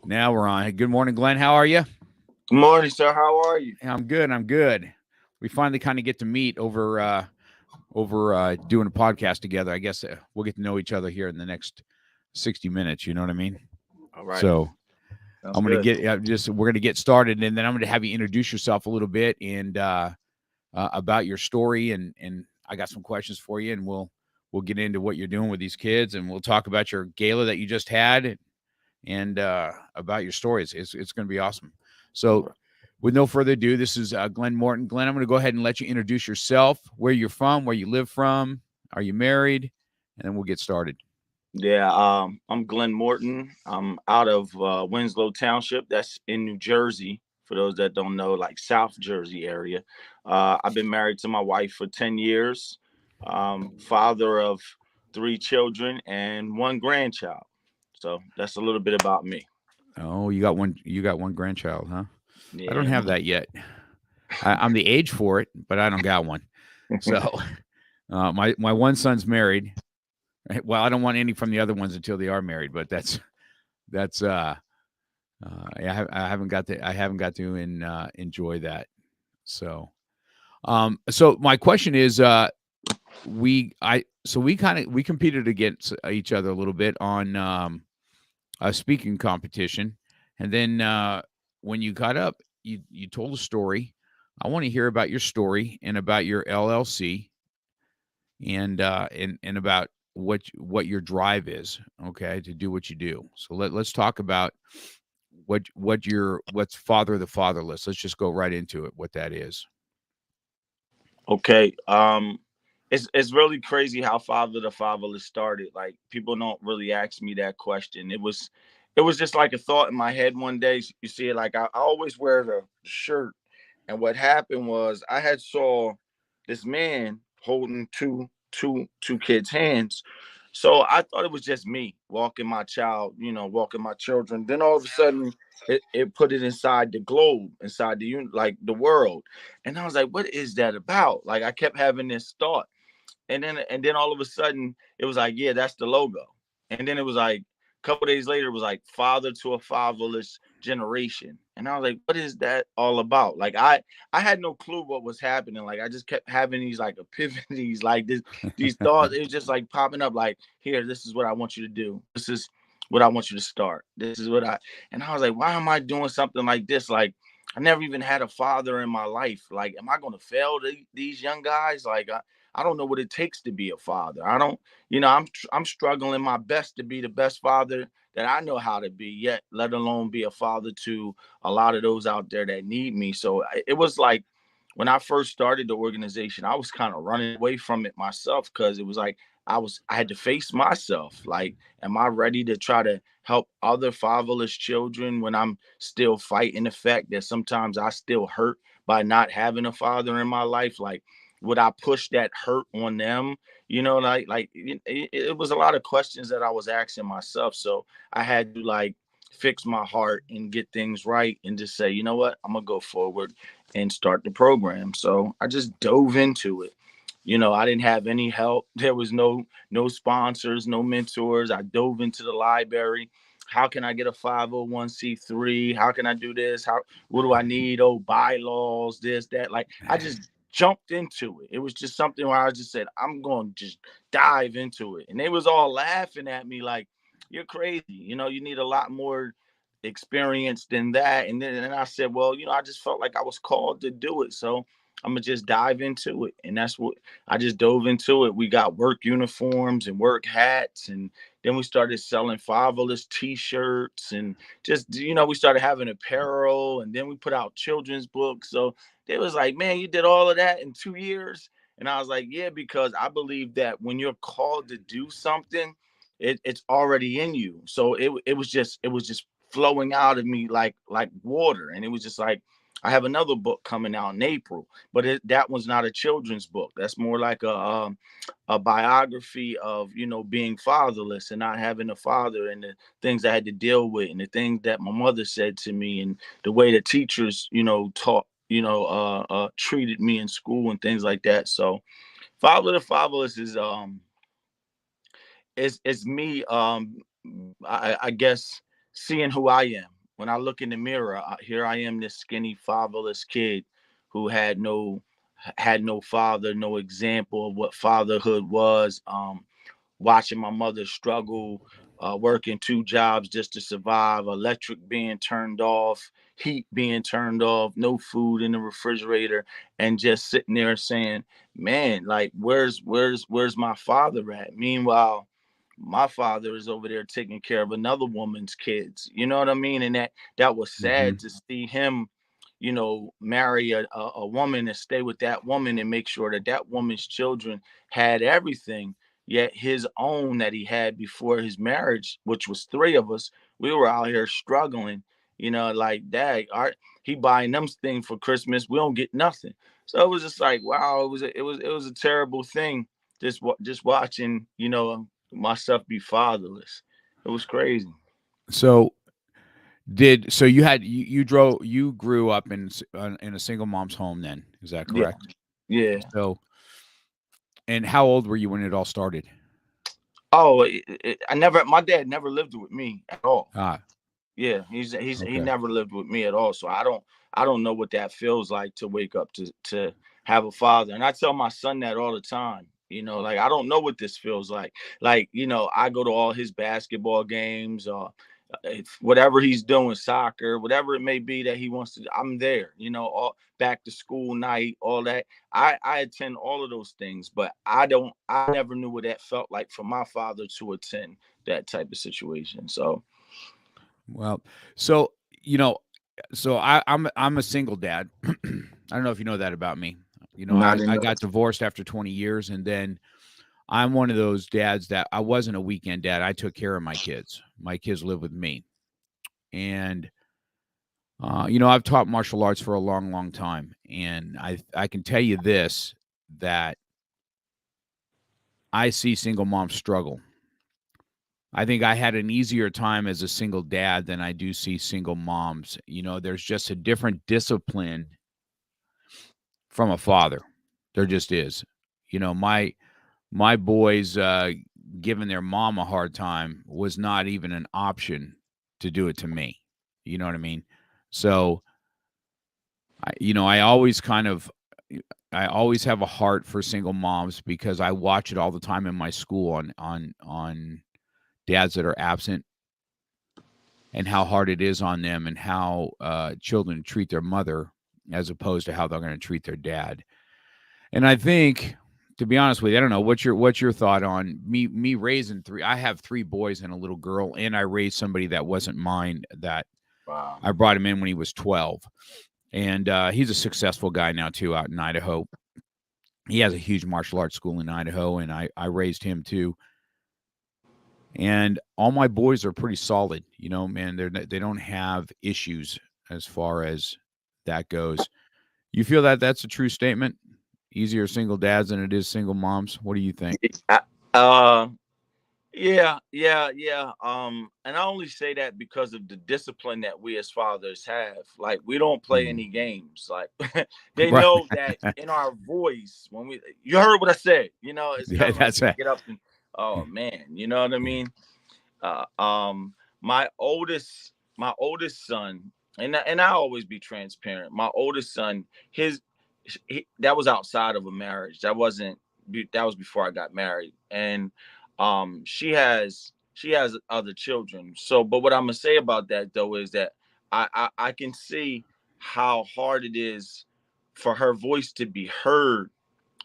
Now we're on. Good morning, Glenn. How are you? Good morning, sir. How are you? I'm good. I'm good. We finally kind of get to meet over doing a podcast together. I guess we'll get to know each other here in the next 60 minutes. You know what I mean? All right. So Sounds I'm gonna good. get we're gonna get started, and then I'm gonna have you introduce yourself a little bit and about your story, and I got some questions for you, and we'll get into what you're doing with these kids, and we'll talk about your gala that you just had, and about your stories. It's going to be awesome. All So, right. with no further ado, this is Glenn Morton. Glenn, I'm going to go ahead and let you introduce yourself, where you're from, where you live from, are you married, and then we'll get started. Yeah, I'm Glen Morton. I'm out of Winslow Township. That's in New Jersey. For those that don't know, like South Jersey area. I've been married to my wife for 10 years. Father of three children and one grandchild. So that's a little bit about me. Oh, you got one. You got one grandchild, huh? I don't Yeah. have that yet. I'm the age for it, but I don't got one. So, my one son's married. Well, I don't want any from the other ones until they are married, but that's I haven't got to enjoy that. So so my question is we competed against each other a little bit on a speaking competition, and then when you got up, you told a story. I want to hear about your story and about your LLC, and about what your drive is, okay, to do what you do. So let's talk about what's father the fatherless. Let's just go right into it. What that is. Okay. It's really crazy how Father the Fatherless started. Like people don't really ask me that question. It was just like a thought in my head one day. You see it like I always wear the shirt, and what happened was I had saw this man holding two kids' hands. So I thought it was just me walking my child, walking my children. Then all of a sudden, it put it inside the globe, inside like the world. And I was like, what is that about? Like I kept having this thought. And then all of a sudden it was like, yeah, that's the logo. And then it was like a couple days later, it was like father to a fatherless generation. And I was like, what is that all about? Like I had no clue what was happening. Like I just kept having these like epiphanies, like these thoughts. It was just like popping up, like, here, this is what I want you to do. This is what I want you to start. This is what I and I was like, why am I doing something like this? Like I never even had a father in my life. Like, am I gonna fail these young guys? Like I don't know what it takes to be a father. I don't, I'm struggling my best to be the best father that I know how to be yet, let alone be a father to a lot of those out there that need me. So it was like when I first started the organization, I was kind of running away from it myself because it was like I had to face myself. Like, am I ready to try to help other fatherless children when I'm still fighting the fact that sometimes I still hurt by not having a father in my life? Like, would I push that hurt on them? It was a lot of questions that I was asking myself. So I had to like fix my heart and get things right and just say, you know what, I'm gonna go forward and start the program. So I just dove into it. I didn't have any help. There was no sponsors, no mentors. I dove into the library. How can I get a 501c3? How can I do this? What do I need? Oh, bylaws, this, that. Like I just jumped into it. It was just something where I just said, I'm going to just dive into it. And they was all laughing at me like, you're crazy. You need a lot more experience than that. And then I said, well, I just felt like I was called to do it. So I'm gonna just dive into it. And that's what I just dove into it. We got work uniforms and work hats, and then we started selling fatherless t-shirts, and just we started having apparel, and then we put out children's books. So they was like, man, you did all of that in 2 years. And I was like, yeah, because I believe that when you're called to do something, it's already in you. So it was just flowing out of me like water. And it was just like, I have another book coming out in April, but that one's not a children's book. That's more like a biography of being fatherless and not having a father, and the things I had to deal with, and the things that my mother said to me, and the way the teachers taught, treated me in school and things like that. So Father the Fatherless is me, I guess, seeing who I am when I look in the mirror, here I am, this skinny, fatherless kid who had no father, no example of what fatherhood was. Watching my mother struggle, working two jobs just to survive, electric being turned off, heat being turned off, no food in the refrigerator, and just sitting there saying, "Man, like where's my father at?" Meanwhile, my father is over there taking care of another woman's kids. You know what I mean? And that was sad Hmm. to see him, marry a woman and stay with that woman and make sure that that woman's children had everything. Yet his own that he had before his marriage, which was three of us, we were out here struggling. Like dad, he buying them things for Christmas. We don't get nothing. So it was just like, wow, it was a terrible thing. Just watching, myself be fatherless. It was crazy. So you grew up in a single mom's home then, is that Yeah, correct? yeah. So, and how old were you when it all started? Oh, my dad never lived with me at all. Ah, Yeah, he okay. never lived with me at all. So I don't know what that feels like to wake up to have a father. And I tell my son that all the time. Like I don't know what this feels like. Like, I go to all his basketball games or whatever he's doing, soccer, whatever it may be that he wants to do, I'm there. All back to school night, all that. I attend all of those things, but I never knew what that felt like for my father to attend that type of situation. So Well, so you know, I'm a single dad. I don't know if you know that about me. not I enough. got divorced after 20 years, and then I'm one of those dads that I wasn't a weekend dad. I took care of my kids. My kids live with me, and I've taught martial arts for a long, long time, and I can tell you this, that I see single moms struggle. I think I had an easier time as a single dad than I do see single moms. There's just a different discipline from a father. There just is. My boys giving their mom a hard time was not even an option to do it to me. You know what I mean? So, I always I always have a heart for single moms because I watch it all the time in my school on dads that are absent and how hard it is on them and how children treat their mother as opposed to how they're going to treat their dad. And I think, to be honest with you, I don't know what's your thought on me raising three. I have three boys and a little girl, and I raised somebody that wasn't mine. That Wow. I brought him in when he was 12, and he's a successful guy now too out in Idaho. He has a huge martial arts school in Idaho, and I raised him too. And all my boys are pretty solid, man. They don't have issues as far as that goes. You feel that that's a true statement? Easier single dads than it is single moms. What do you think? I- Uh, yeah, yeah, yeah. And I only say that because of the discipline that we as fathers have. Like we don't play Mm. any games. Like they Right. know that in our voice when you heard what I said. It's Yeah, kind of like that's we it. get up and oh man, you know what I mean. Uh, um, my oldest son, and I always be transparent. My oldest son, that was outside of a marriage. That was before I got married, and she has other children. So, but what I'm gonna say about that though is that I can see how hard it is for her voice to be heard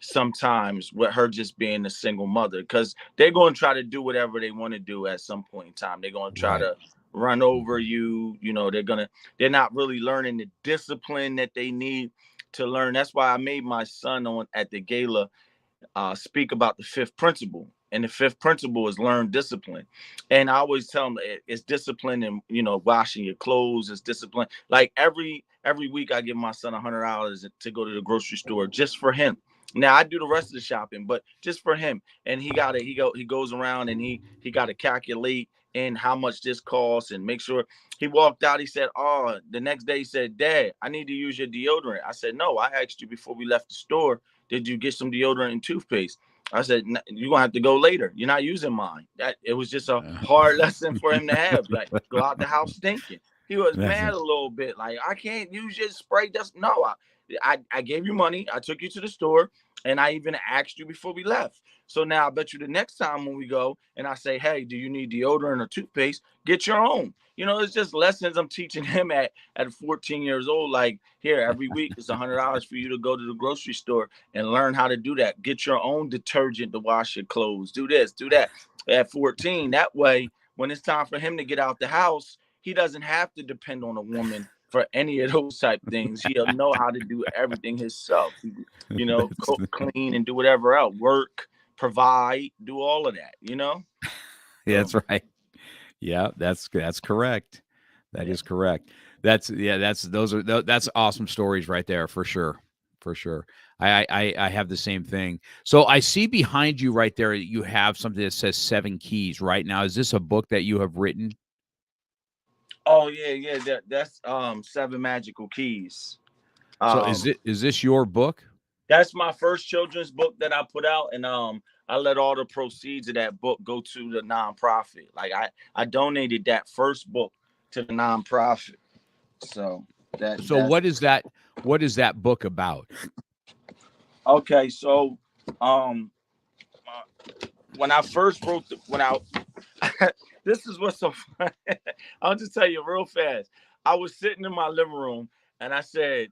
sometimes with her just being a single mother because they're going to try to do whatever they want to do at some point in time. They're going to try Right. to run over Mhm. you. They're not really learning the discipline that they need to learn. That's why I made my son on at the gala speak about the fifth principle. And the fifth principle is learn discipline. And I always tell them it's discipline and washing your clothes. It's discipline. Like every week I give my son $100 to go to the grocery store just for him. Now I do the rest of the shopping, but just for him. And he goes around and he got to calculate in how much this costs and make sure. He walked out. He said, "Oh," the next day he said, "Dad, I need to use your deodorant." I said, "No, I asked you before we left the store, did you get some deodorant and toothpaste?" I said, "You're gonna have to go later. You're not using mine." That it was just a Uh, hard lesson for him to have. Like, go out the house stinking. He was That's mad it. a little bit. Like, I can't use your spray. That's no. I gave you money. I took you to the store, and I even asked you before we left. So now I bet you the next time when we go and I say, hey, do you need deodorant or toothpaste? Get your own. It's just lessons I'm teaching him at 14 years old. Like, here, every week it's $100 for you to go to the grocery store and learn how to do that. Get your own detergent to wash your clothes. Do this, do that at 14. That way, when it's time for him to get out the house, he doesn't have to depend on a woman for any of those type things. He'll know how to do everything himself. That's, Cook, clean, and do whatever else. Work, provide, do all of that. that's So right. Yeah, that's correct. That yeah. is correct. That's awesome stories right there for sure. For sure. I have the same thing. So I see behind you right there, you have something that says 7 Keys right now. Is this a book that you have written? Oh yeah. That's 7 Magical Keys. So Um, is this your book? that's my first children's book that I put out, and I let all the proceeds of that book go to the nonprofit. Like, I donated that first book to the nonprofit. So So that's what is that book about? okay. So um, when I first wrote this is what's so funny. I'll just tell you real fast. I was sitting in my living room and I said,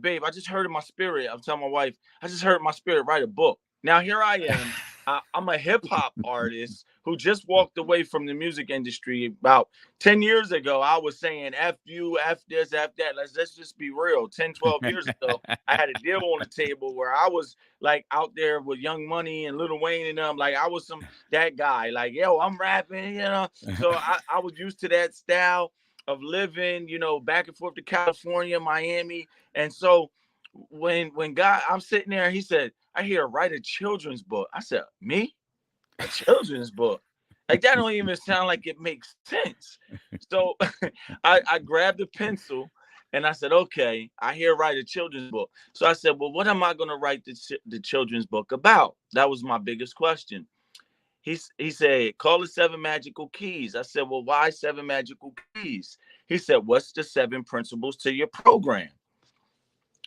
babe, I just heard in my spirit. I'm telling my wife, I just heard my spirit write a book. Now here I am. I'm a hip hop artist who just walked away from the music industry about 10 years ago. I was saying F you, F this, F that. Let's just be real. 10, 12 years ago, I had a deal on the table where I was like out there with Young Money and Lil Wayne and them. Like, I was that guy. Like, yo, I'm rapping. So I was used to that style of living, back and forth to California, Miami. And so when God, I'm sitting there, he said, I hear write a children's book. I said, me? A children's book? Like, that don't even sound like it makes sense. So I grabbed a pencil and I said, okay, I hear write a children's book. So I said, well, what am I going to write the children's book about? That was my biggest question. He said, call it 7 Magical Keys. I said, well, why 7 Magical Keys? He said, what's the 7 principles to your program?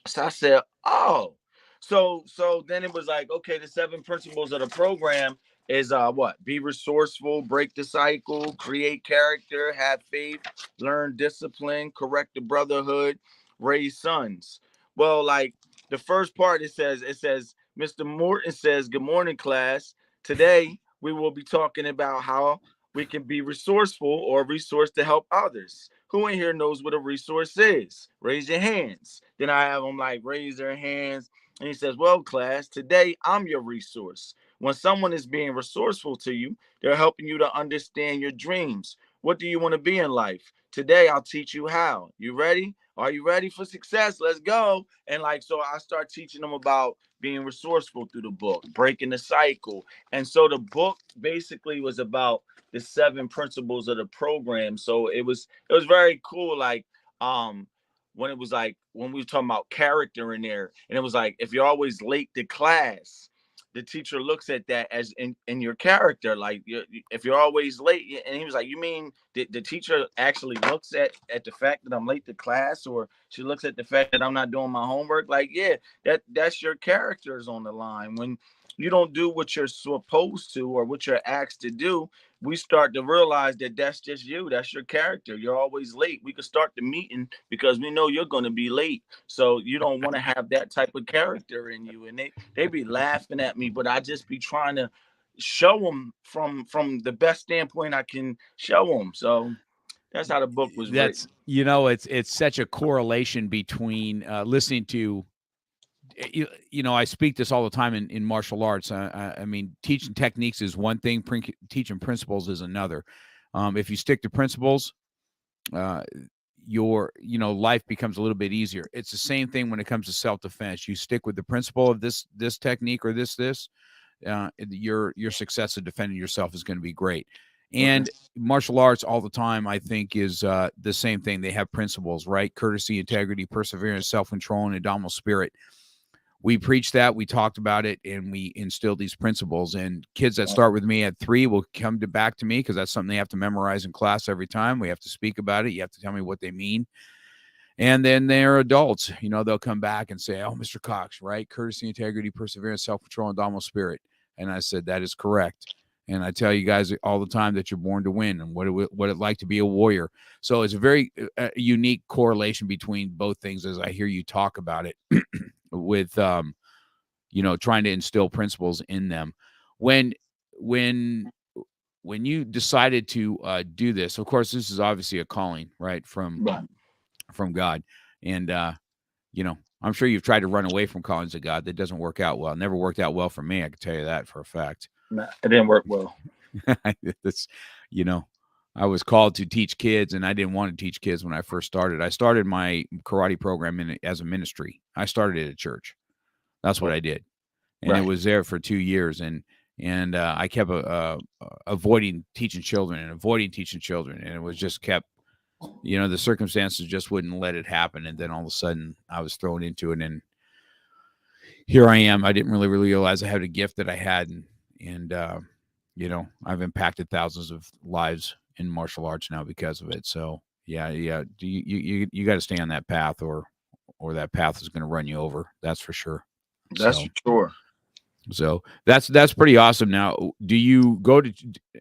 So I said, oh. So then it was like, okay, the 7 principles of the program is what? Be resourceful, break the cycle, create character, have faith, learn discipline, correct the brotherhood, raise sons. Well, like, the first part, it says, Mr. Morton says, good morning, class. Today we will be talking about how we can be resourceful or a resource to help others. Who in here knows what a resource is? Raise your hands. Then I have them like raise their hands. And he says, well, class, today I'm your resource. When someone is being resourceful to you, they're helping you to understand your dreams. What do you want to be in life? Today I'll teach you how. You ready? Are you ready for success? Let's go. And like, so I start teaching them about being resourceful through the book, breaking the cycle. And so the book basically was about the 7 principles of the program. So it was very cool. Like, when it was like when we were talking about character in there, and it was like, if you're always late to class, the teacher looks at that as in your character. Like, if you're always late, and he was like, you mean the teacher actually looks at the fact that I'm late to class, or she looks at the fact that I'm not doing my homework? Like, yeah, that's your characters on the line. When you don't do what you're supposed to or what you're asked to do, we start to realize that that's just you. That's your character. You're always late. We could start the meeting because we know you're going to be late. So you don't want to have that type of character in you. And they be laughing at me, but I just be trying to show them from the best standpoint I can show them. So that's how the book was That's written. it's such a correlation between listening to I speak this all the time in martial arts. I mean, teaching techniques is one thing, teaching principles is another. If you stick to principles, uh, your life becomes a little bit easier. It's the same thing when it comes to self-defense. You stick with the principle of this technique or this, your success of defending yourself is going to be great. Okay. And martial arts all the time, I think, is the same thing. They have principles, right? Courtesy, integrity, perseverance, self-control, and indomitable spirit. we preached that, we talked about it, and we instilled these principles. And kids that start with me at 3 will come back to me because that's something they have to memorize in class every time. We have to speak about it. You have to tell me what they mean. And then they're adults. They'll come back and say, "Oh, Mr. Cox, right? Courtesy, integrity, perseverance, self-control, and dominant spirit." And I said, "That is correct." And I tell you guys all the time that you're born to win and what it like to be a warrior. So it's a very unique correlation between both things as I hear you talk about it with, trying to instill principles in them. When when you decided to do this, of course, this is obviously a calling, right, from God. And, I'm sure you've tried to run away from callings of God. That doesn't work out well. It never worked out well for me. I can tell you that for a fact. Nah, it didn't work well. That's, I was called to teach kids, and I didn't want to teach kids when I first started. I started my karate program as a ministry. I started it at church. That's what I did. And it was there for 2 years. And I kept avoiding teaching children. And it was just kept, the circumstances just wouldn't let it happen. And then all of a sudden I was thrown into it, and here I am. I didn't really realize I had a gift that I had. And I've impacted thousands of lives in martial arts now because of it. So yeah. You got to stay on that path, or that path is going to run you over. That's for sure. That's for sure. So that's pretty awesome. Now, do you go to,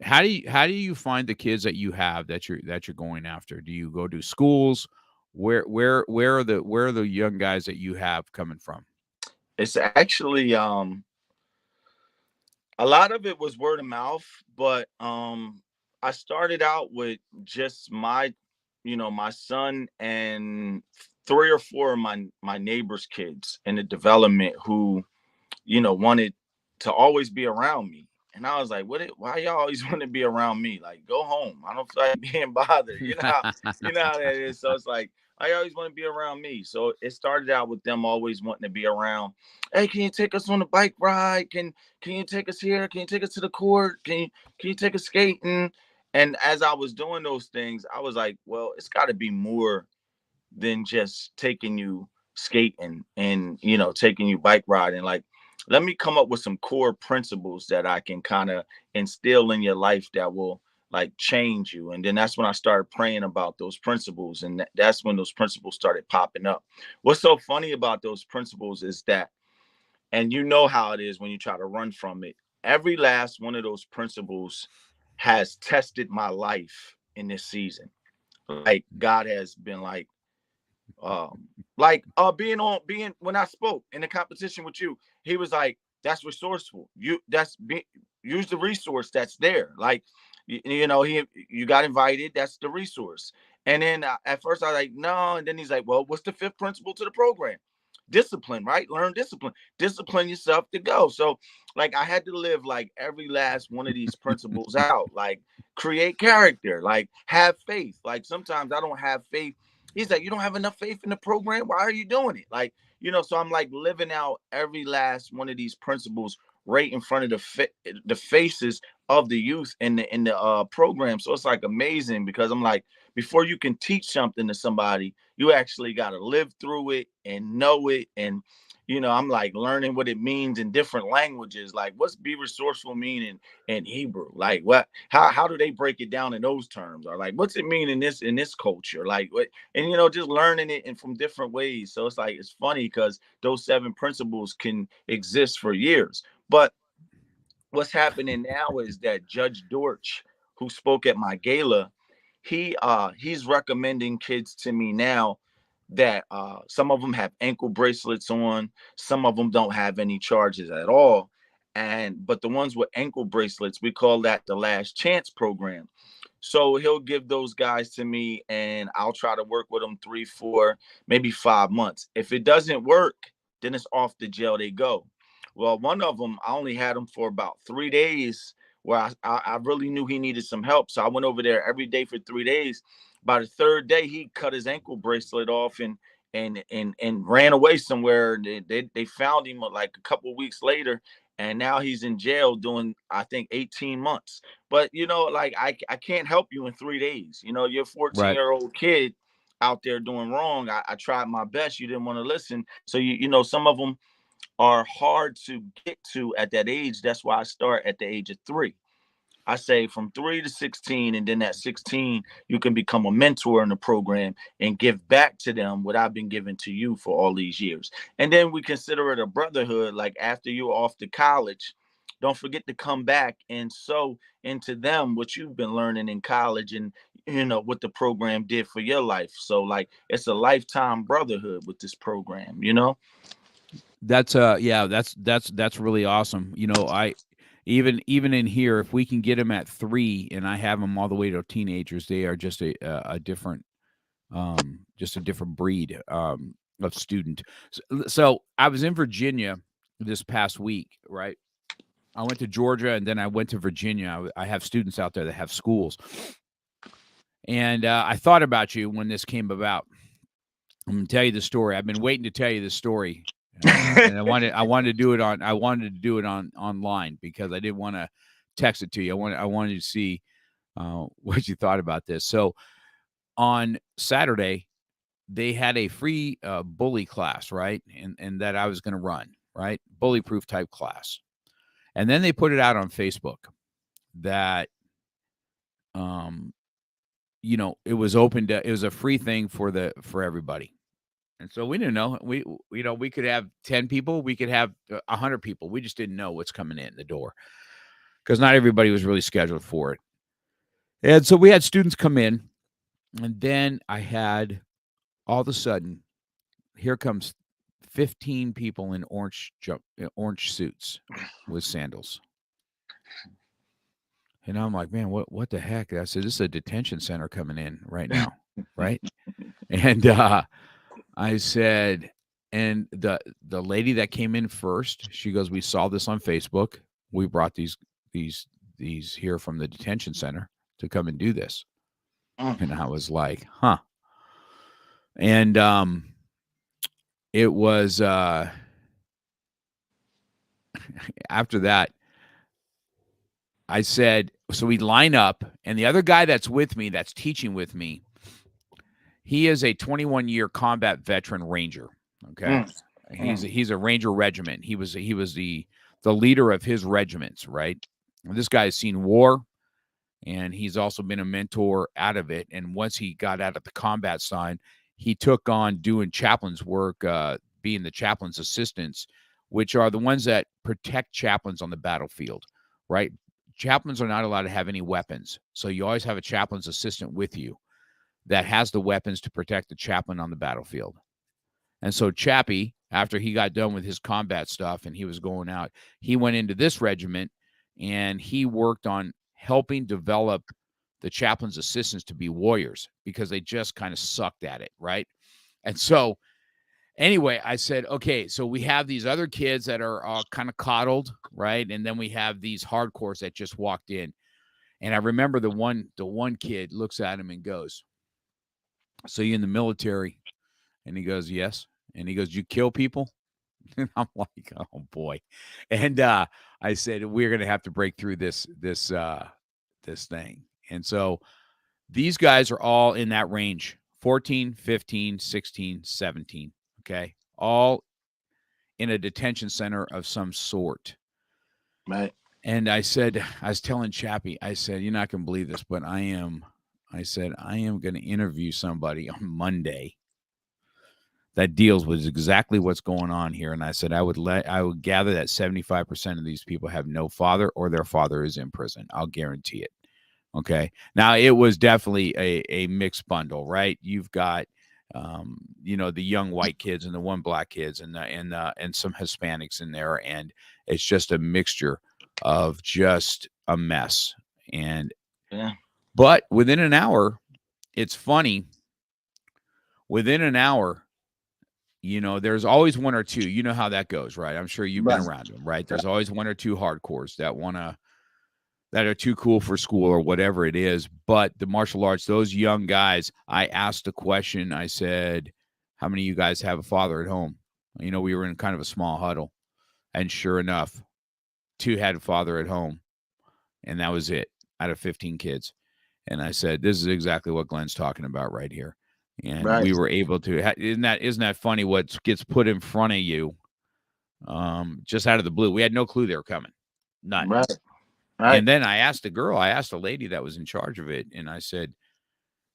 how do you find the kids that you have that you're going after? Do you go to schools? Where are the young guys that you have coming from? It's actually a lot of it was word of mouth, but I started out with just my son and 3 or 4 of my neighbors' kids in the development who wanted to always be around me. And I was like, why y'all always want to be around me? Like, go home. I don't feel like being bothered. You know how that is. So it's like, I always want to be around me. So it started out with them always wanting to be around. Hey, can you take us on a bike ride? Can you take us here? Can you take us to the court? Can you take us skating? And as I was doing those things, I was like, well, it's got to be more than just taking you skating and taking you bike riding. Like, let me come up with some core principles that I can kind of instill in your life that will like change you. And then that's when I started praying about those principles, and that's when those principles started popping up. What's so funny about those principles is that, and how it is when you try to run from it, every last one of those principles has tested my life in this season. Like, God has been being when I spoke in the competition with you, he was like, that's resourceful. Use the resource that's there. Like, you got invited, that's the resource. And then at first I was like, no. And then he's like, well, what's the 5th principle to the program? Discipline, right? Learn discipline yourself to go. So like, I had to live like every last one of these principles out. Like, create character, like have faith. Like, sometimes I don't have faith. He's like, you don't have enough faith in the program. Why are you doing it? Like, so I'm like living out every last one of these principles right in front of the faces of the youth in the program. So it's like amazing, because I'm like, before you can teach something to somebody, you actually got to live through it and know it. And I'm like learning what it means in different languages. Like, what's be resourceful mean in Hebrew? Like, what? How do they break it down in those terms? Or like, what's it mean in this culture? Like, what? And just learning it and from different ways. So it's like, it's funny because those 7 principles can exist for years. But what's happening now is that Judge Dortch, who spoke at my gala, he's recommending kids to me now that some of them have ankle bracelets on, some of them don't have any charges at all. But the ones with ankle bracelets, we call that the last chance program. So he'll give those guys to me, and I'll try to work with them 3, 4, maybe 5 months. If it doesn't work, then it's off to jail they go. Well, one of them, I only had him for about 3 days, where I really knew he needed some help. So I went over there every day for 3 days. By the 3rd day, he cut his ankle bracelet off and ran away somewhere. They found him like a couple of weeks later, and now he's in jail doing, I think, 18 months. But like, I can't help you in 3 days. You're a 14-year-old kid out there doing wrong. I tried my best. You didn't want to listen. So some of them, are hard to get to at that age. That's why I start at the age of 3. I say from 3 to 16, and then at 16, you can become a mentor in the program and give back to them what I've been giving to you for all these years. And then we consider it a brotherhood. Like after you're off to college, don't forget to come back and sow into them what you've been learning in college and what the program did for your life. So like it's a lifetime brotherhood with this program. That's yeah, that's really awesome. I even in here, if we can get them at 3 and I have them all the way to teenagers, they are just a different just a different breed of student. So I was in Virginia this past week, right? I went to Georgia and then I went to Virginia. I have students out there that have schools. And I thought about you when this came about. I'm going to tell you the story. I've been waiting to tell you the story. And I wanted to do it online because I didn't want to text it to you. I wanted to see what you thought about this. So on Saturday, they had a free bully class, right? And that I was going to run, right? Bully proof type class. And then they put it out on Facebook that, it was open to, it was a free thing for everybody. And so we didn't know. We could have 10 people, we could have 100 people. We just didn't know what's coming in the door because not everybody was really scheduled for it. And so we had students come in, and then I had all of a sudden, here comes 15 people in orange suits with sandals. And I'm like, man, what the heck? I said, this is a detention center coming in right now, right? And I said, and the lady that came in first, she goes, we saw this on Facebook. We brought these here from the detention center to come and do this. And I was like, huh. And it was after that, I said, so we line up, and the other guy that's with me, that's teaching with me, he is a 21-year combat veteran Ranger. Okay. He's a Ranger regiment. He was the leader of his regiments, right? And this guy has seen war, and he's also been a mentor out of it. And once he got out of the combat side, he took on doing chaplain's work, being the chaplain's assistants, which are the ones that protect chaplains on the battlefield, right? Chaplains are not allowed to have any weapons. So you always have a chaplain's assistant with you that has the weapons to protect the chaplain on the battlefield. And so Chappie, after he got done with his combat stuff and he was going out, he went into this regiment and he worked on helping develop the chaplain's assistants to be warriors because they just kind of sucked at it, right? And so anyway, I said, okay, so we have these other kids that are kind of coddled, right? And then we have these hardcores that just walked in. And I remember the one kid looks at him and goes, so you in the military? And he goes, yes. And he goes, you kill people? And I'm like, oh boy. And I said, we're going to have to break through this thing. And so these guys are all in that range, 14, 15, 16, 17. Okay. All in a detention center of some sort. Right. And I was telling Chappie, I said, you're not going to believe this, but I am going to interview somebody on Monday that deals with exactly what's going on here. And I said, I would gather that 75% of these people have no father or their father is in prison. I'll guarantee it. Okay. Now it was definitely a mixed bundle, right? You've got, the young white kids and the one black kids and some Hispanics in there. And it's just a mixture of just a mess. And, but within an hour, it's funny. Within an hour, there's always one or two. You know how that goes, right? I'm sure you've been around them, right? There's always one or two hardcores that are too cool for school or whatever it is. But the martial arts, those young guys, I asked a question. I said, how many of you guys have a father at home? We were in kind of a small huddle. And sure enough, 2 had a father at home. And that was it out of 15 kids. And I said, this is exactly what Glenn's talking about right here. And we were able to, isn't that funny what gets put in front of you just out of the blue. We had no clue they were coming, none. Right. Right. And then I asked a lady that was in charge of it, and I said,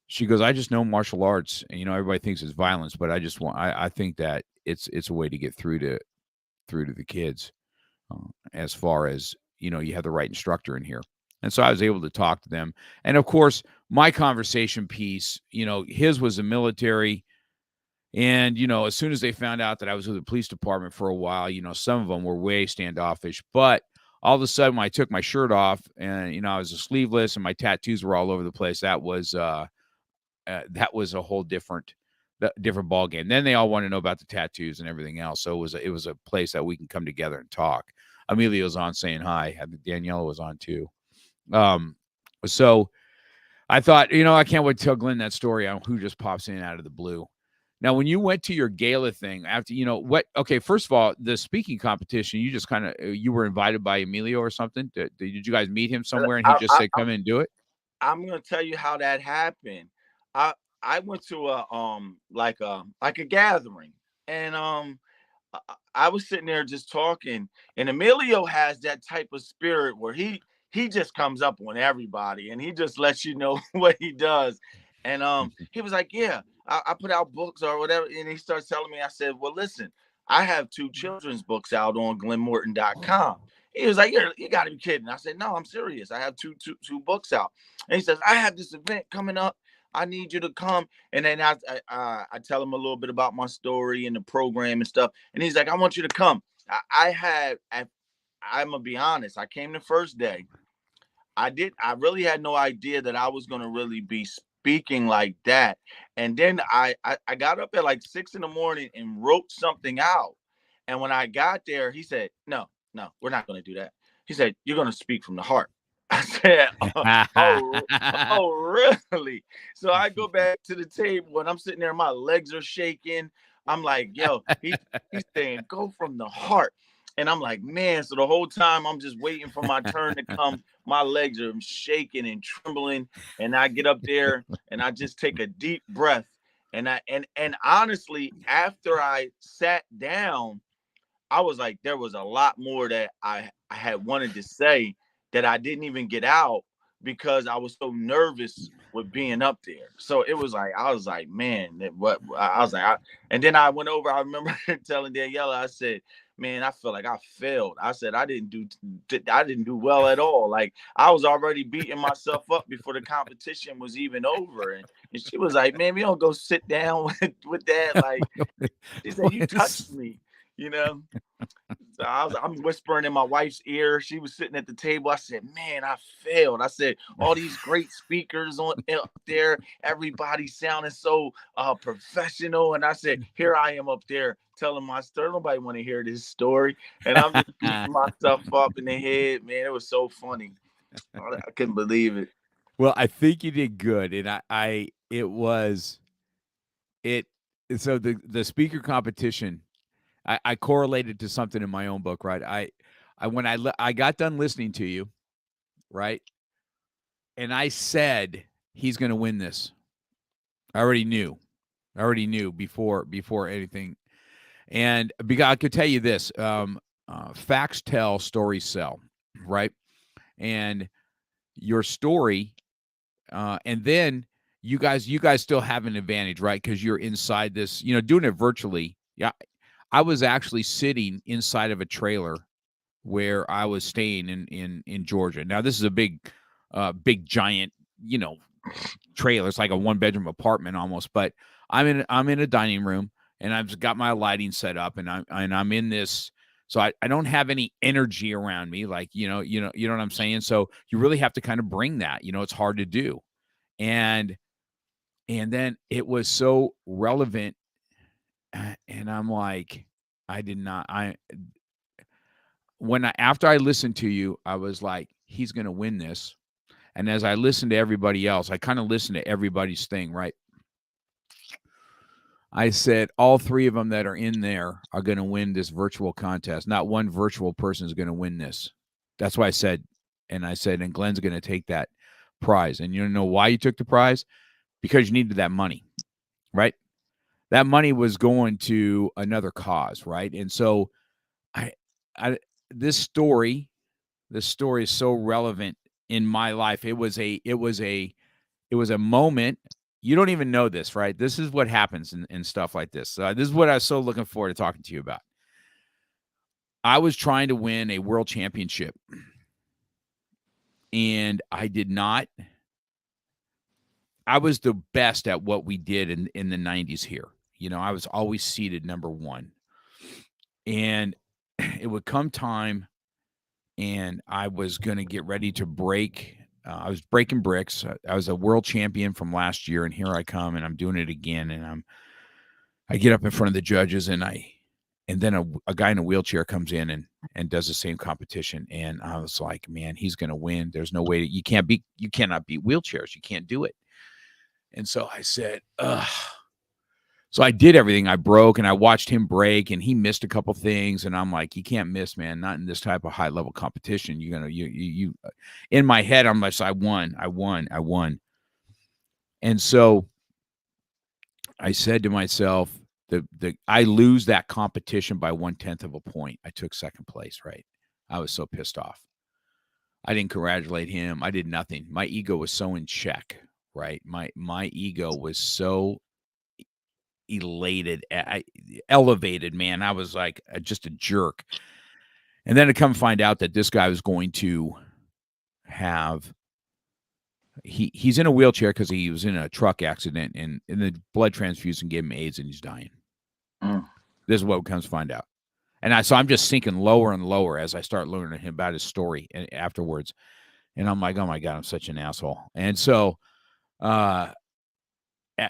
she goes, I just know martial arts, and everybody thinks it's violence, but I think that it's a way to get through to the kids, as far as you have the right instructor in here. And so I was able to talk to them, and of course, my conversation piece, his was the military. And, as soon as they found out that I was with the police department for a while, some of them were way standoffish. But all of a sudden, when I took my shirt off and, I was sleeveless and my tattoos were all over the place, that was a whole different ball game. Then they all want to know about the tattoos and everything else. So it was a place that we can come together and talk. Emilio's on saying hi. I think Daniela was on too. So I thought, I can't wait to tell Glenn that story on who just pops in out of the blue. Now, when you went to your gala thing after, okay, first of all, the speaking competition, you just you were invited by Emilio or something. Did you guys meet him somewhere and he just said, come in and do it? I'm going to tell you how that happened. I went to like a gathering, and I was sitting there just talking, and Emilio has that type of spirit where he just comes up on everybody and he just lets you know what he does. And he was like, yeah, I put out books or whatever. And he starts telling me, I said, well, listen, I have 2 children's books out on glenmorton.com. He was like, you got to be kidding. I said, no, I'm serious. I have two books out. And he says, I have this event coming up. I need you to come. And then I tell him a little bit about my story and the program and stuff. And he's like, I want you to come. I'm going to be honest. I came the first day. I really had no idea that I was going to really be speaking like that. And then I got up at like 6 a.m. and wrote something out. And when I got there, he said, no, we're not going to do that. He said, you're going to speak from the heart. I said, oh, really? So I go back to the table and I'm sitting there, my legs are shaking. I'm like, yo, he's saying, go from the heart. And I'm like, man, so the whole time I'm just waiting for my turn to come. My legs are shaking and trembling. And I get up there and I just take a deep breath. And honestly, after I sat down, I was like, there was a lot more that I had wanted to say that I didn't even get out because I was so nervous with being up there. So it was like, I was like, man, and then I went over, I remember telling Daniela, I said, man, I feel like I failed. I said, I didn't do well at all. Like I was already beating myself up before the competition was even over. And she was like, man, we don't go sit down with that. Like she said, you touched me. So I'm whispering in my wife's ear. She was sitting at the table. I said, man, I failed. I said, all these great speakers up there, everybody sounding so professional. And I said, here I am up there telling my story. Nobody want to hear this story. And I'm just beating myself up in the head. Man, it was so funny. I couldn't believe it. Well, I think you did good. And so the speaker competition, I correlated to something in my own book, right? When I got done listening to you, right, and I said he's going to win this. I already knew before anything, and because I could tell you this: facts tell, stories sell, right? And your story, and then you guys still have an advantage, right? Because you're inside this, doing it virtually. Yeah. I was actually sitting inside of a trailer where I was staying in Georgia. Now this is a big giant, trailer. It's like a 1-bedroom apartment almost, but I'm in a dining room and I've got my lighting set up and I'm in this. So I don't have any energy around me. Like, you know what I'm saying? So you really have to kind of bring that, it's hard to do. And then it was so relevant. And I'm like, after I listened to you, I was like, he's going to win this. And as I listened to everybody else, I kind of listened to everybody's thing, right? I said, all 3 of them that are in there are going to win this virtual contest. Not one virtual person is going to win this. That's why I said, and Glenn's going to take that prize. And you know why you took the prize? Because you needed that money, right? That money was going to another cause, right? And so I, I this story is so relevant in my life. It was a moment. You don't even know this, right? This is what happens in stuff like this. This is what I was so looking forward to talking to you about. I was trying to win a world championship, and I did not. I was the best at what we did in the 90s here. I was always seated number one. And it would come time, and I was going to get ready to break. I was breaking bricks. I was a world champion from last year, and here I come, and I'm doing it again. And I get up in front of the judges, and then a guy in a wheelchair comes in and does the same competition. And I was like, man, he's going to win. There's no way you cannot beat wheelchairs. You can't do it. And so I said, ugh. So I did everything. I broke, and I watched him break, and he missed a couple things. And I'm like, you can't miss, man. Not in this type of high level competition. You're gonna, you. In my head, I'm like, I won. And so I said to myself, I lose that competition by 1/10 of a point. I took second place. Right. I was so pissed off. I didn't congratulate him. I did nothing. My ego was so in check. Right. My ego was so elated, elevated, man. I was like just a jerk. And then to come find out that this guy was going to have he's in a wheelchair because he was in a truck accident, and the blood transfusion gave him AIDS, and he's dying. This is what comes to find out. And I'm just sinking lower and lower as I start learning about his story afterwards. And I'm like, oh my God, I'm such an asshole. And so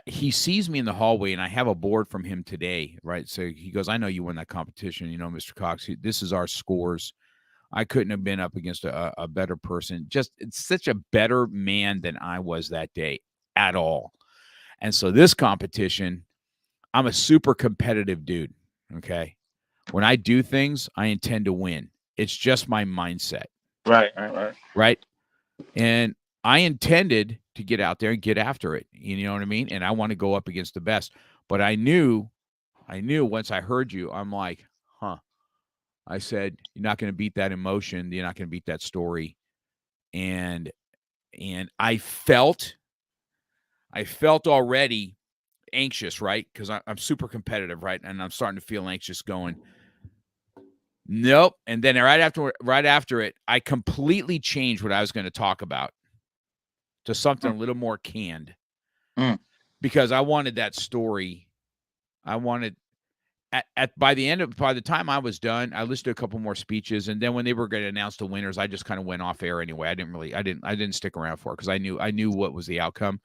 he sees me in the hallway, and I have a board from him today, right? So he goes, I know you won that competition, Mr. Cox. This is our scores. I couldn't have been up against a better person. Just it's such a better man than I was that day at all. And so this competition, I'm a super competitive dude, okay? When I do things, I intend to win. It's just my mindset. Right? And I intended to get out there and get after it. You know what I mean? And I want to go up against the best. But I knew once I heard you, I'm like, huh. I said, you're not going to beat that emotion. You're not going to beat that story. And I felt already anxious, right? Because I'm super competitive, right? And I'm starting to feel anxious going, nope. And then right after it, I completely changed what I was going to talk about to something a little more canned, because I wanted that story. I wanted by the time I was done, I listened to a couple more speeches, and then when they were going to announce the winners, I just kind of went off air anyway. I didn't stick around for it because I knew what was the outcome,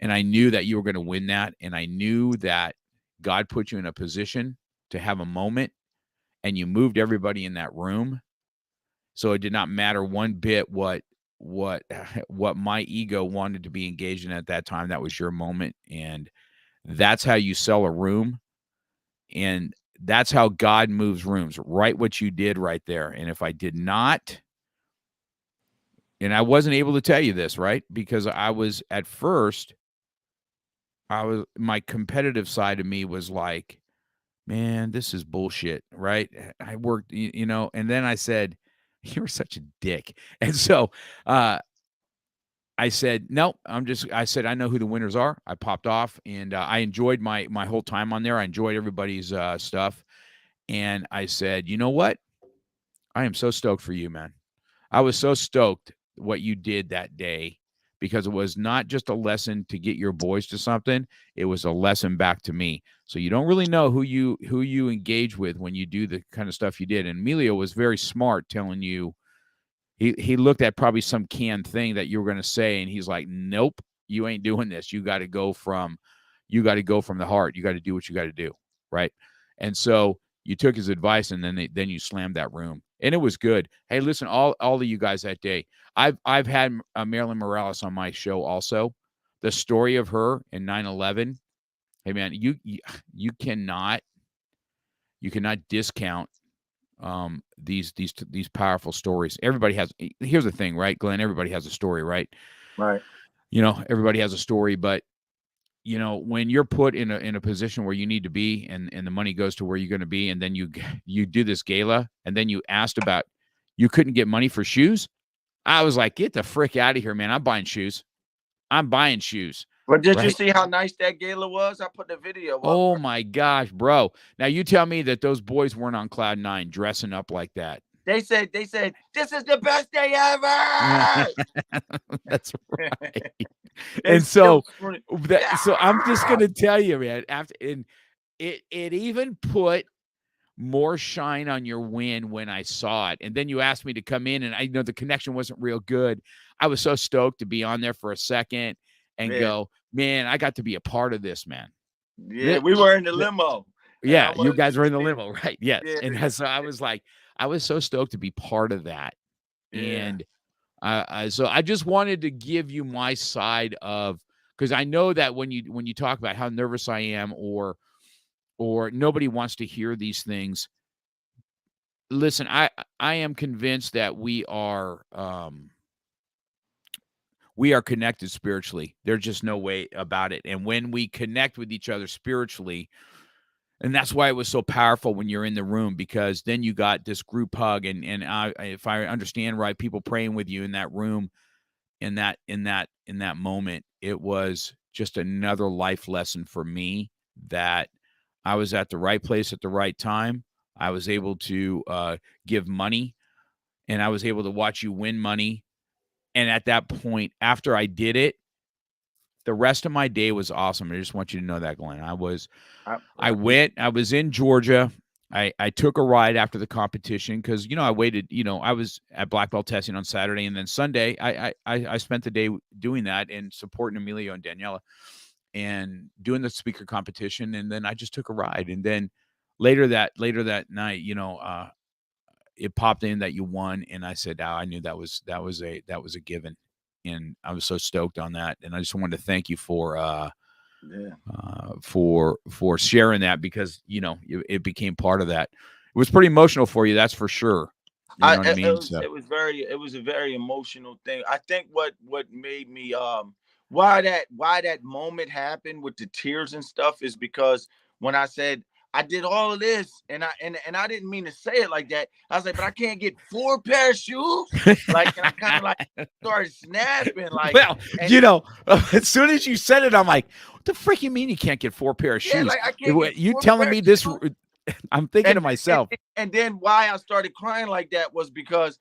and I knew that you were going to win that, and I knew that God put you in a position to have a moment, and you moved everybody in that room. So it did not matter one bit what my ego wanted to be engaged in at that time. That was your moment, and that's how you sell a room, and that's how God moves rooms. Right, what you did right there. And if I did not, and I wasn't able to tell you this, right, because I was at first, my competitive side of me was like, man, this is bullshit, right? I worked, and then I said, you're such a dick. And so I said, no, I said, I know who the winners are. I popped off, and I enjoyed my whole time on there. I enjoyed everybody's stuff. And I said, you know what? I am so stoked for you, man. I was so stoked what you did that day, because it was not just a lesson to get your boys to something. It was a lesson back to me. So you don't really know who you engage with when you do the kind of stuff you did. And Emilio was very smart telling you, he looked at probably some canned thing that you were going to say, and he's like, nope, you ain't doing this. You got to go from the heart. You got to do what you got to do, right? And so you took his advice, and then you slammed that room, and it was good. Hey, listen, all of you guys that day, I've had Marilyn Morales on my show also. The story of her in 9/11. Hey, man, you cannot discount these powerful stories. Everybody has. Here's the thing, right, Glenn? Everybody has a story, right? Right. Everybody has a story, but you know, when you're put in a position where you need to be, and the money goes to where you're going to be, and then you do this gala, and then you asked about, you couldn't get money for shoes. I was like, get the frick out of here, man. I'm buying shoes. I'm buying shoes. But did you Right. see how nice that gala was? I put the video up. Oh my gosh, bro. Now you tell me that those boys weren't on cloud nine dressing up like that. They said, this is the best day ever. That's right. They And so still scream, so I'm just yeah. gonna tell you, man, after, and it even put more shine on your win when I saw it. And then you asked me to come in, and I know the connection wasn't real good. I was so stoked to be on there for a second and Yeah. go, man, I got to be a part of this, man. Yeah, The- we were in the the- limo. And I yeah, you was guys were in the limo, right? Yes. yeah, And so I was like, I was so stoked to be part of that. yeah. And so I just wanted to give you my side of, because I know that when you talk about how nervous I am, or nobody wants to hear these things. Listen, I am convinced that we are connected spiritually. There's just no way about it. And when we connect with each other spiritually, and that's why it was so powerful when you're in the room, because then you got this group hug, and if I understand right, people praying with you in that room, in that moment. It was just another life lesson for me, that I was at the right place at the right time. I was able to give money, and I was able to watch you win money. And at that point, after I did it, the rest of my day was awesome. I just want you to know that, Glenn. I went, I was in Georgia. I took a ride after the competition because, I waited, I was at black belt testing on Saturday, and then Sunday I spent the day doing that and supporting Emilio and Daniela and doing the speaker competition. And then I just took a ride. And then later that night, it popped in that you won. And I said, I knew that was a given. And I was so stoked on that. And I just wanted to thank you Yeah. For sharing that, because it became part of that. It was pretty emotional for you, that's for sure. You know what I mean? So It was a very emotional thing. I think what made me why that moment happened with the tears and stuff is because when I said I did all of this, and I didn't mean to say it like that. I was like, but I can't get 4 pair of shoes. Like, and I kind of like started snapping, like, well, and as soon as you said it, I'm like, what the frick you mean you can't get 4 pair of yeah, shoes? like I can't get You four telling pair of me this? shoes. I'm thinking And to myself. and then why I started crying like that was because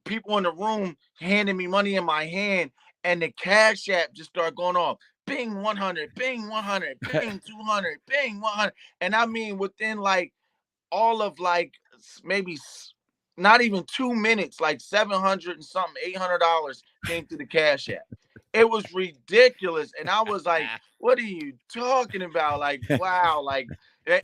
people in the room handing me money in my hand, and the cash app just started going off. Bing 100, bing 100, bing 200, bing 100. And I mean, within like all of like maybe not even 2 minutes, like 700 and something, $800 came through the cash app. It was ridiculous. And I was like, what are you talking about? Like, wow. Like, and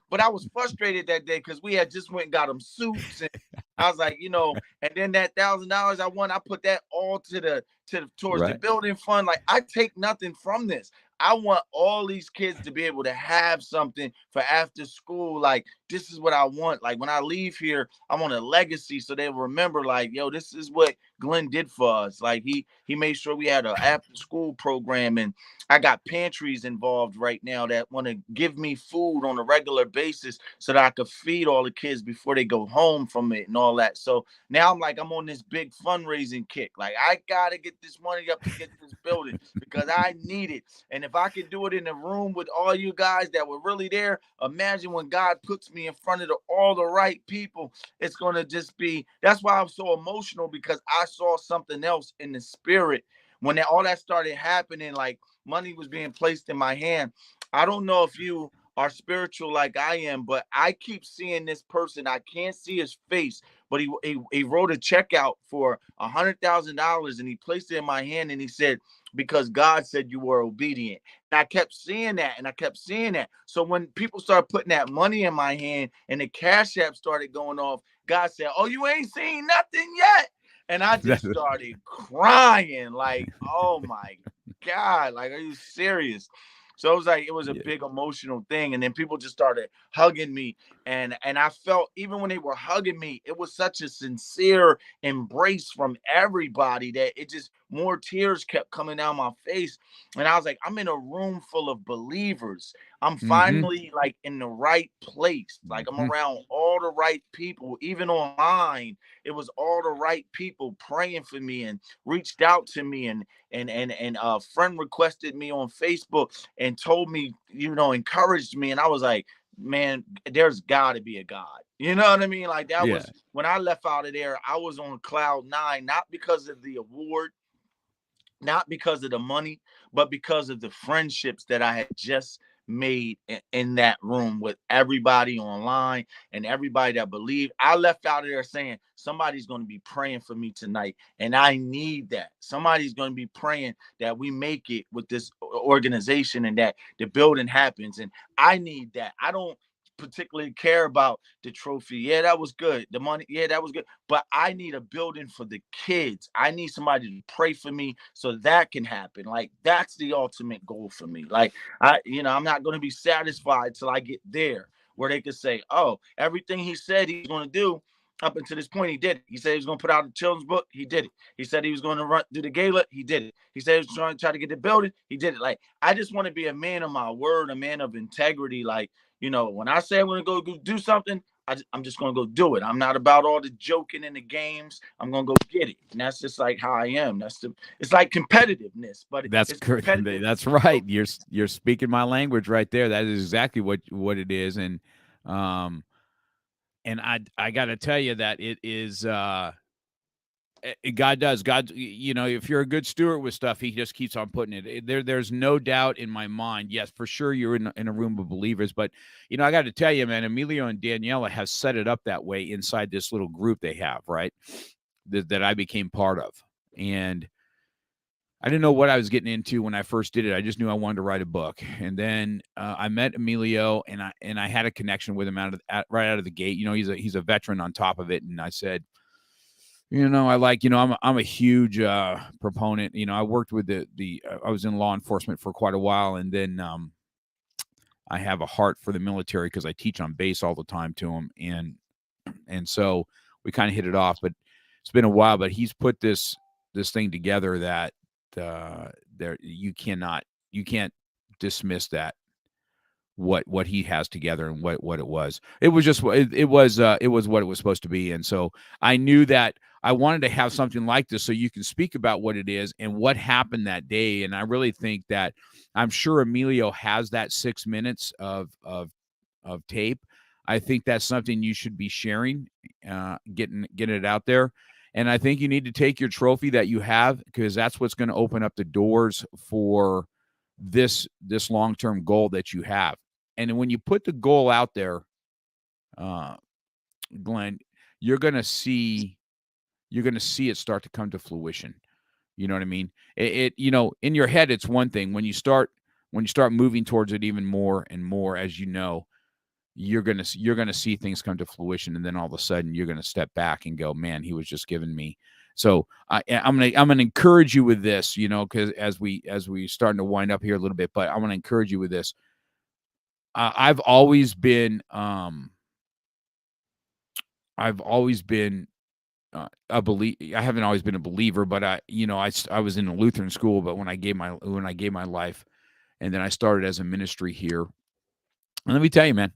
but I was frustrated that day because we had just went and got them suits. And I was like, and then that $1,000 I won, I put that all towards the Right. building fund. Like, I take nothing from this. I want all these kids to be able to have something for after school. Like, this is what I want. Like, when I leave here, I want a legacy so they remember, like, yo, this is what Glenn did for us. Like, he made sure we had an after school program, and I got pantries involved right now that want to give me food on a regular basis so that I could feed all the kids before they go home from it and all that. So now I'm on this big fundraising kick. Like, I gotta get this money up to get this building because I need it. And if I could do it in a room with all you guys that were really there, imagine when God puts me in front of all the right people, it's going to just be, that's why I'm so emotional, because I saw something else in the spirit when all that started happening. Like, money was being placed in my hand. I don't know if you are spiritual like I am, but I keep seeing this person. I can't see his face, but he wrote a check out for $100,000, and he placed it in my hand, and he said, because God said you were obedient. And I kept seeing that, and I kept seeing that. So when people started putting that money in my hand and the cash app started going off, God said, oh, you ain't seen nothing yet. And I just started crying, like, oh my God, like, are you serious? So it was a Yeah. big emotional thing. And then people just started hugging me. And I felt, even when they were hugging me, it was such a sincere embrace from everybody that it just, more tears kept coming down my face. And I was like, I'm in a room full of believers. I'm Mm-hmm. finally like in the right place. Like I'm Mm-hmm. around all the right people. Even online, it was all the right people praying for me and reached out to me, and a friend requested me on Facebook and told me, encouraged me. And I was like, man, there's got to be a God. You know what I mean? Like, that Yeah. was when I left out of there, I was on cloud nine, not because of the award, not because of the money, but because of the friendships that I had just made in that room with everybody online and everybody that believed. I left out of there saying, somebody's going to be praying for me tonight. And I need that. Somebody's going to be praying that we make it with this organization and that the building happens. And I need that. I don't particularly care about the trophy. Yeah, that was good. The money, yeah, that was good. But I need a building for the kids. I need somebody to pray for me so that can happen. Like, that's the ultimate goal for me. Like, I'm not going to be satisfied till I get there, where they could say, oh, everything he said he's going to do up until this point, he did it. He said he was going to put out a children's book. He did it. He said he was going to do the gala. He did it. He said he was try to get the building. He did it. Like, I just want to be a man of my word, a man of integrity. Like, when I say I'm going to go do something, I'm just going to go do it. I'm not about all the joking in the games. I'm going to go get it. And that's just like how I am. It's like competitiveness, but That's it's correct. competitive. That's right. You're speaking my language right there. That is exactly what it is. Um, and I got to tell you that it is, God does. God, if you're a good steward with stuff, he just keeps on putting it. There's no doubt in my mind. Yes, for sure, you're in a room of believers, but I got to tell you, man, Emilio and Daniela have set it up that way inside this little group they have, right? That I became part of, and I didn't know what I was getting into when I first did it. I just knew I wanted to write a book, and then I met Emilio, and I had a connection with him right out of the gate. He's a veteran on top of it, and I said, I like, I'm a huge proponent. I worked with I was in law enforcement for quite a while, and then I have a heart for the military because I teach on base all the time to them, and so we kind of hit it off. But it's been a while. But he's put this thing together that there you can't dismiss that what he has together and what it was. It was just it was what it was supposed to be. And so I knew that I wanted to have something like this so you can speak about what it is and what happened that day. And I really think that I'm sure Emilio has that 6 minutes of tape. I think that's something you should be sharing, getting it out there. And I think you need to take your trophy that you have, because that's what's going to open up the doors for this long-term goal that you have. And when you put the goal out there, uh, Glenn, you're going to see it start to come to fruition. You know what I mean? In your head, it's one thing. When you start moving towards it even more and more, as you're gonna see things come to fruition, and then all of a sudden you're gonna step back and go, man, he was just giving me. So I'm gonna encourage you with this, because as we starting to wind up here a little bit, but I'm gonna encourage you with this. I've always been a believer. I haven't always been a believer, but I was in a Lutheran school. But when I gave my life, and then I started as a ministry here, and let me tell you, man,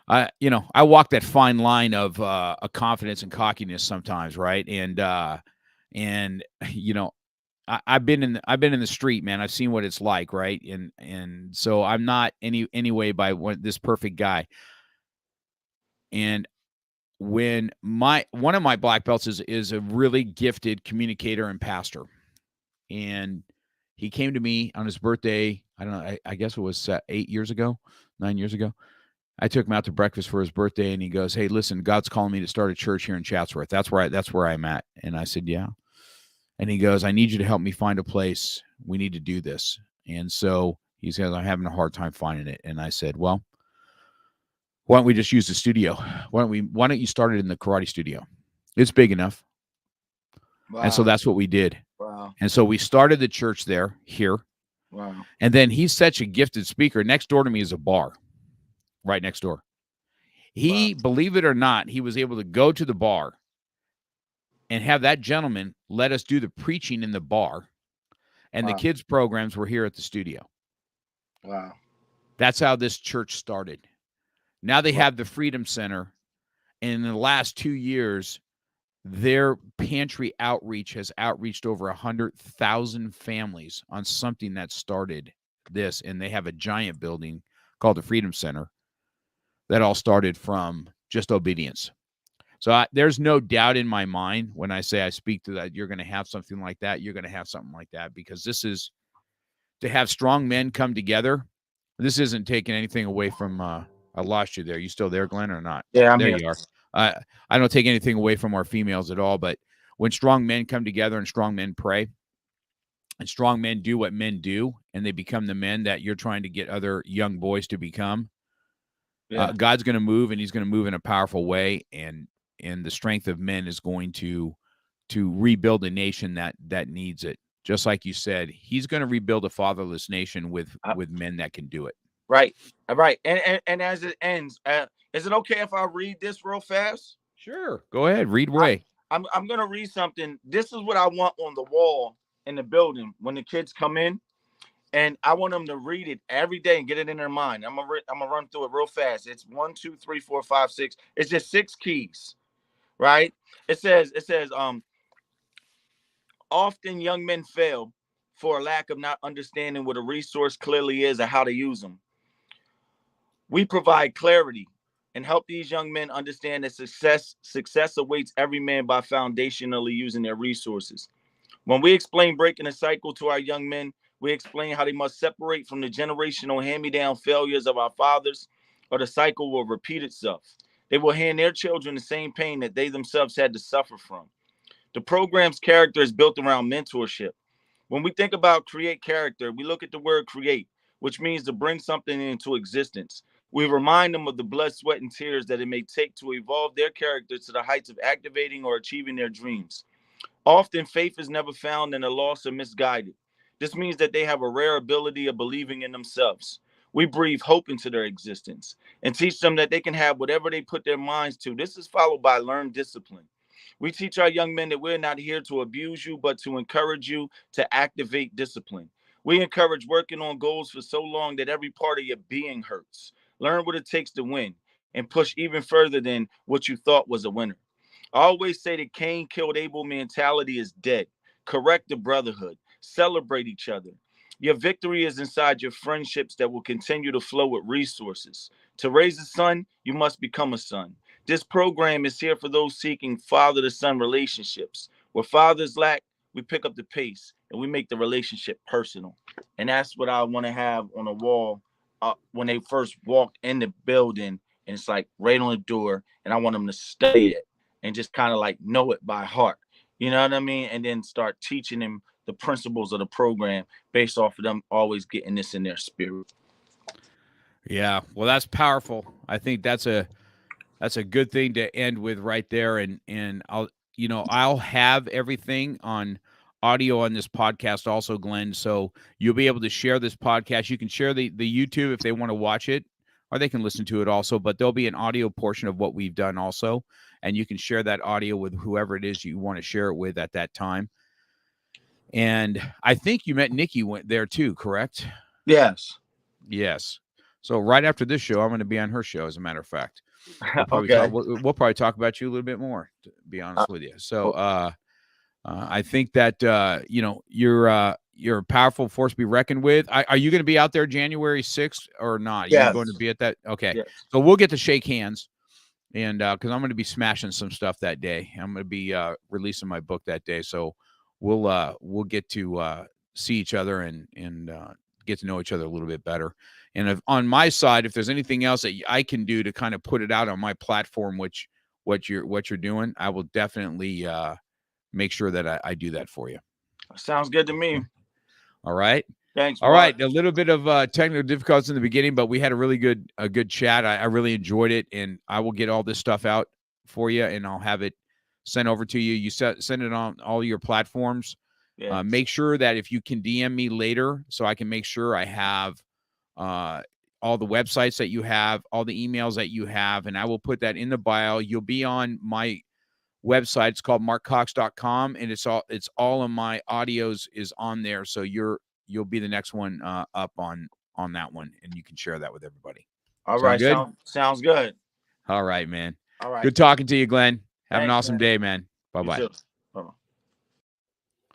I walk that fine line of a confidence and cockiness sometimes, right? And I've been in the street, man. I've seen what it's like, right? And so I'm not anyway by this perfect guy. And when one of my black belts is a really gifted communicator and pastor, and he came to me on his birthday. I don't know. I guess it was 8 years ago, 9 years ago. I took him out to breakfast for his birthday, and he goes, "Hey, listen, God's calling me to start a church here in Chatsworth. That's where I'm at." And I said, "Yeah." And he goes, "I need you to help me find a place. We need to do this." And so he says, "I'm having a hard time finding it." And I said, "Well, why don't we just use the studio? Why don't you start it in the karate studio? It's big enough." And so Wow. that's what we did. Wow. And so we started the church here. Wow. And then he's such a gifted speaker. Next door to me is a bar, right next door. He, believe it or not, he was able to go to the bar and have that gentleman let us do the preaching in the bar, and the kids' programs were here at the studio. Wow. That's how this church started. Now they have the Freedom Center, and in the last 2 years, their pantry outreach has outreached over 100,000 families on something that started this, and they have a giant building called the Freedom Center that all started from just obedience. So there's no doubt in my mind when I say I speak to that, you're going to have something like that. You're going to have something like that, because this is to have strong men come together. This isn't taking anything away from, I lost you there. You still there, Glenn, or not? Yeah, I'm there here. You are. I don't take anything away from our females at all, but when strong men come together and strong men pray and strong men do what men do, and they become the men that you're trying to get other young boys to become, God's going to move, and he's going to move in a powerful way. And the strength of men is going to rebuild a nation that needs it. Just like you said, he's going to rebuild a fatherless nation with men that can do it. Right. And as it ends, is it okay if I read this real fast? Sure. Go ahead. Read away. I'm going to read something. This is what I want on the wall in the building when the kids come in. And I want them to read it every day and get it in their mind. I'm gonna run through it real fast. It's 1, 2, 3, 4, 5, 6. It's just 6 keys, right? It says, often young men fail for a lack of not understanding what a resource clearly is and how to use them. We provide clarity and help these young men understand that success awaits every man by foundationally using their resources. When we explain breaking a cycle to our young men, we explain how they must separate from the generational hand-me-down failures of our fathers, or the cycle will repeat itself. They will hand their children the same pain that they themselves had to suffer from. The program's character is built around mentorship. When we think about create character, we look at the word create, which means to bring something into existence. We remind them of the blood, sweat, and tears that it may take to evolve their character to the heights of activating or achieving their dreams. Often, faith is never found in the lost or misguided. This means that they have a rare ability of believing in themselves. We breathe hope into their existence and teach them that they can have whatever they put their minds to. This is followed by learned discipline. We teach our young men that we're not here to abuse you, but to encourage you to activate discipline. We encourage working on goals for so long that every part of your being hurts. Learn what it takes to win and push even further than what you thought was a winner. I always say the Cain killed Abel mentality is dead. Correct the brotherhood. Celebrate each other. Your victory is inside your friendships that will continue to flow with resources. To raise a son, you must become a son. This program is here for those seeking father to son relationships. Where fathers lack, we pick up the pace and we make the relationship personal. And that's what I want to have on the wall when they first walk in the building. And it's like right on the door. And I want them to study it and just kind of like know it by heart. You know what I mean? And then start teaching them the principles of the program based off of them always getting this in their spirit. Yeah, well, that's powerful. I think that's a good thing to end with right there. And I'll have everything on audio on this podcast also, Glenn. So you'll be able to share this podcast. You can share the YouTube if they want to watch it, or they can listen to it also. But there'll be an audio portion of what we've done also, and you can share that audio with whoever it is you want to share it with at that time. And I think you met Nikki went there too, correct? Yes. Yes. So right after this show, I'm going to be on her show, as a matter of fact. We'll probably Okay. we'll probably talk about you a little bit more, to be honest with you. So I think that you're a powerful force to be reckoned with. Are you going to be out there January 6th or not? Yes. You going to be at that? Okay. Yes. So we'll get to shake hands, and because I'm going to be smashing some stuff that day. I'm going to be releasing my book that day. So we'll get to see each other and get to know each other a little bit better. And if, on my side, if there's anything else that I can do to kind of put it out on my platform, which what you're doing, I will definitely make sure that I do that for you. Sounds good to me. All right. Thanks. All right. A little bit of technical difficulties in the beginning, but we had a really good chat. I really enjoyed it, and I will get all this stuff out for you, and I'll have it sent over to you. You send it on all your platforms. Yes. Make sure that if you can DM me later, so I can make sure I have all all the websites that you have, all the emails that you have, and I will put that in the bio. You'll be on my website. It's called markcox.com, and it's all of my audios is on there. So you'll be the next one up on that one, and you can share that with everybody. All Sound right. good? Sounds good. All right, man. All right. Good talking to you, Glenn. Have an Thanks, awesome man. day, man. You Bye-bye. too.